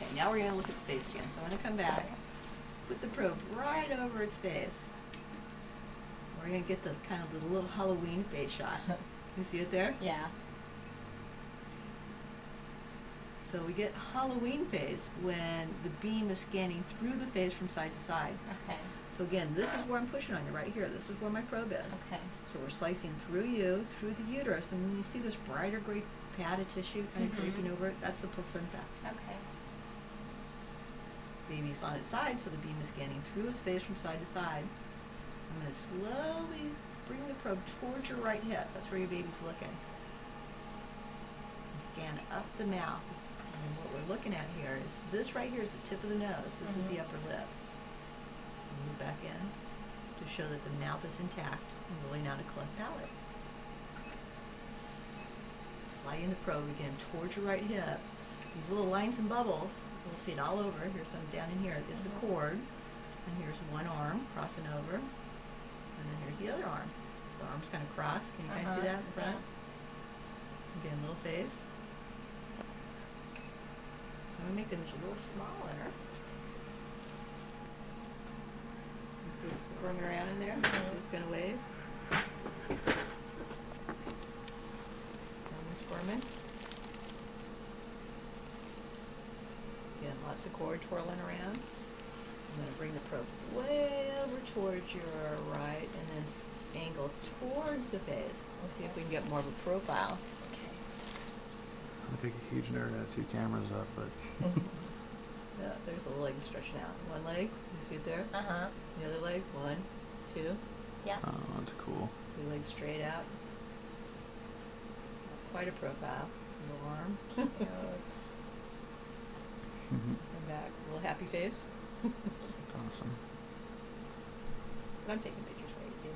Okay, now we're going to look at the face again. So I'm going to come back, put the probe right over its face. We're going to get the kind of the little Halloween face shot. You see it there? Yeah. So we get Halloween face when the beam is scanning through the face from side to side. Okay. So again, this is where I'm pushing on you, right here. This is where my probe is. Okay. So we're slicing through you, through the uterus, and when you see this brighter gray pad of tissue kind of draping over it, that's the placenta. Okay. Baby's on its side, so the beam is scanning through its face from side to side. I'm going to slowly bring the probe towards your right hip. That's where your baby's looking. And scan up the mouth. And what we're looking at here is this right here is the tip of the nose. This is the upper lip. And move back in to show that the mouth is intact and really not a cleft palate. Sliding the probe again towards your right hip. These little lines and bubbles, we'll see it all over. Here's some down in here. This is a cord. And here's one arm crossing over. And then here's the other arm. So arms kind of cross. Can you guys see that in front? Again, little face. So I'm going to make them just a little smaller. You see it's squirming around in there? It's going to wave. Squirming. Again, lots of cord twirling around. I'm going to bring the probe way over towards your right and then angle towards the face. We'll see if we can get more of a profile. Okay. I take a huge nerd to have two cameras up, but Yeah, there's the leg stretching out. One leg, you see it there? Uh-huh. The other leg, 1, 2. Yeah. oh, that's cool. Two legs straight out. Quite a profile. Little arm. Cute. And back. A little happy face. That's awesome. I'm taking pictures for you too.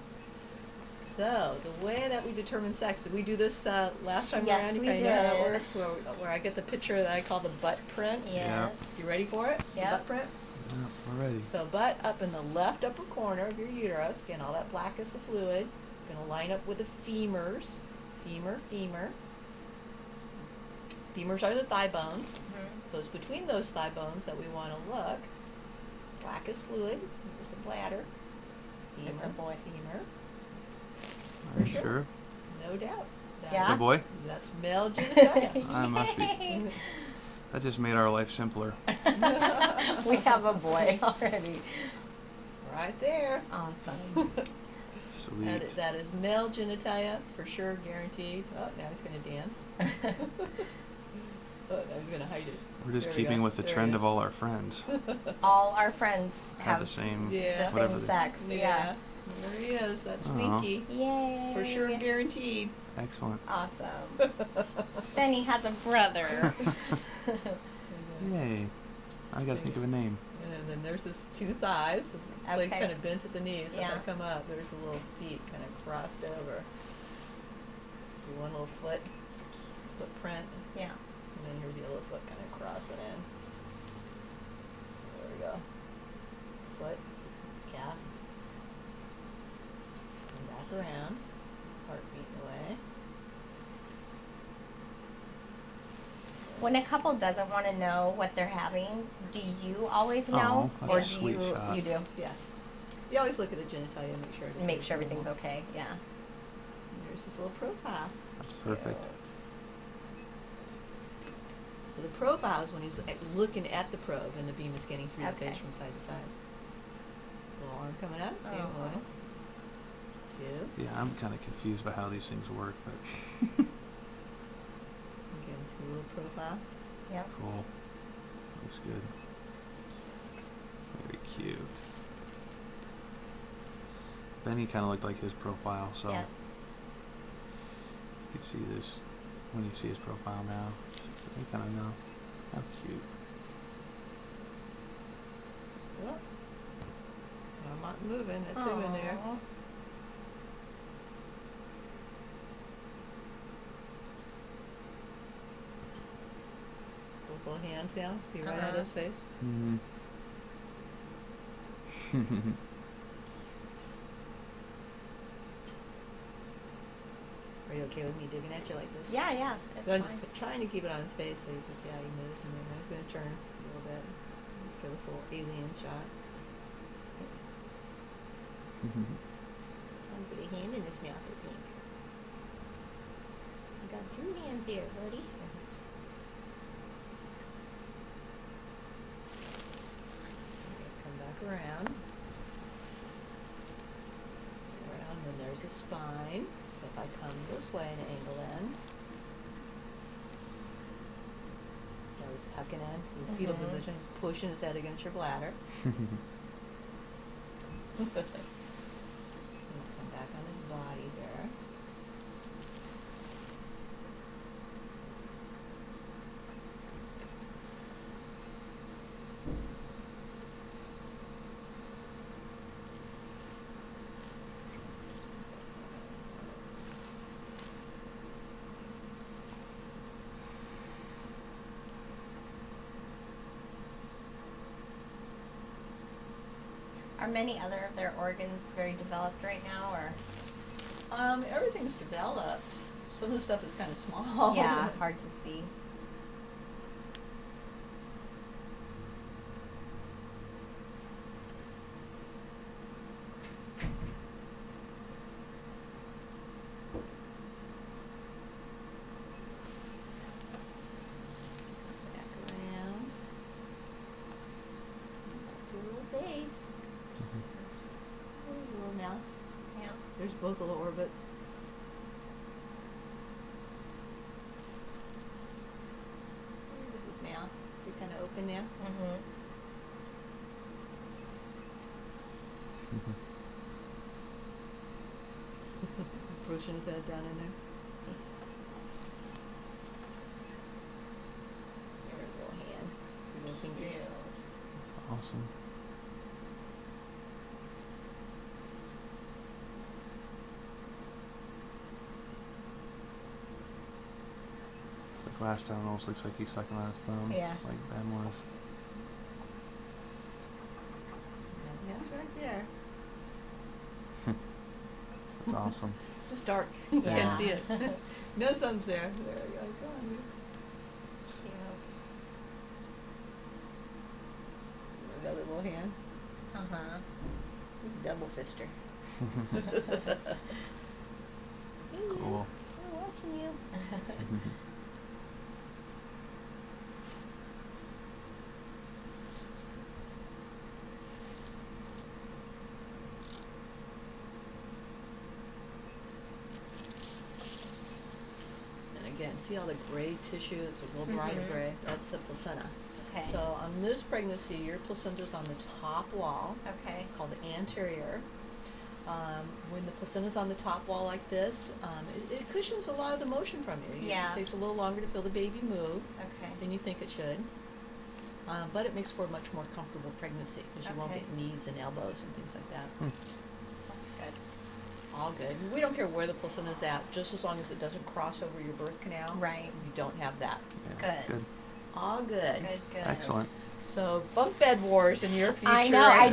So the way that we determine sex, did we do this last time Yes, around? You we kinda know how that did. works? Where I get the picture that I call the butt print. Yes. You ready for it? The Yep. butt print? Yeah, we're ready. So butt up in the left upper corner of your uterus. Again, all that black is the fluid. Going to line up with the femurs. Femur, femur. Femurs are the thigh bones. So it's between those thigh bones that we want to look. Black is fluid. Here's the bladder. Femur, It's a boy. Femur. Are you sure. sure? No doubt. Yeah? Good boy? That's male genitalia. I must be. That just made our life simpler. We have a boy already. Right there. Awesome. Sweet. That is male genitalia for sure, guaranteed. Oh, now he's going to dance. Oh, now he's going to hide it. We're just There we keeping go. with the There trend he of is. all our friends. All our friends Have have the same, Yeah. the whatever. same sex. Yeah. There he is. That's Aw. Winky. Yay. For sure, guaranteed. Excellent. Awesome. Then he has a brother. Yay. I gotta think of a name. And then there's his two thighs. His legs Okay. kind of bent at the knees. So Yeah. if I come up, there's the little feet kind of crossed over. Do one little footprint. Yeah. And then here's the other foot kind of crossing in. There we go. Foot, calf. And back around. His heart beating away. When a couple doesn't want to know what they're having, do you always know, Oh, that's or a do sweet you? shot. You do. Yes. You always look at the genitalia and make sure Everything's normal. okay. Yeah. And there's his little profile. That's perfect. So the profile is when he's looking at the probe and the beam is getting through the face Okay. from side to side. Little arm coming up. See, Oh. 1, 2. Yeah, I'm kind of confused by how these things work, but Again, through a little profile. Yep. cool. Looks good. Very cute. Benny kind of looked like his profile, so Yeah. you can see this when you see his profile now. You kind of know. How cute. Oh. I'm not moving. That's him in there. Aw. Those little hands down. See right Uh-huh. at his face. Mm-hmm. Are you okay with me digging at you like this? Yeah. So I'm It's just fine. trying to keep it on his face so you can see how he moves, and then he's going to turn a little bit. Give us a little alien shot. I'll put a hand in his mouth, I think. I got 2 hands here, buddy. Come back around. Around, and there's his spine. So if I come this way and angle in, so he's tucking in fetal position. He's pushing his head against your bladder. And come back on his body there. Are many other of their organs very developed right now, or? Everything's developed. Some of the stuff is kind of small. Yeah, hard to see. Back around. Back to the little face. There's a little mouth. Yeah. There's both little orbits. There's his mouth. They're kind of open now. Mm-hmm. Pushing his head down in there. There's his little hand. Little fingers. That's awesome. It's like last time, it almost looks like he's sucking on his thumb. Yeah. Like Ben was. Yeah, that's right there. That's awesome. Just dark. You Yeah. can't see it. No sun's there. There we go. Go on. You. Cute. Another little hand. Uh-huh. He's a double fister. Hey, Cool. we're watching you. And again, see all the gray tissue? It's a little brighter Mhm. gray. That's the placenta. Okay. So on this pregnancy, your placenta's on the top wall. Okay. It's called the anterior. When the placenta's on the top wall like this, it cushions a lot of the motion from you. Yeah. It takes a little longer to feel the baby move Okay. than you think it should. But it makes for a much more comfortable pregnancy because you won't Okay. get knees and elbows and things like that. That's good. All good. We don't care where the placenta's at, just as long as it doesn't cross over your birth canal. Right. You don't have that. Yeah, Good. All good. Good, good. Excellent. So bunk bed wars in your future, I know, I I think.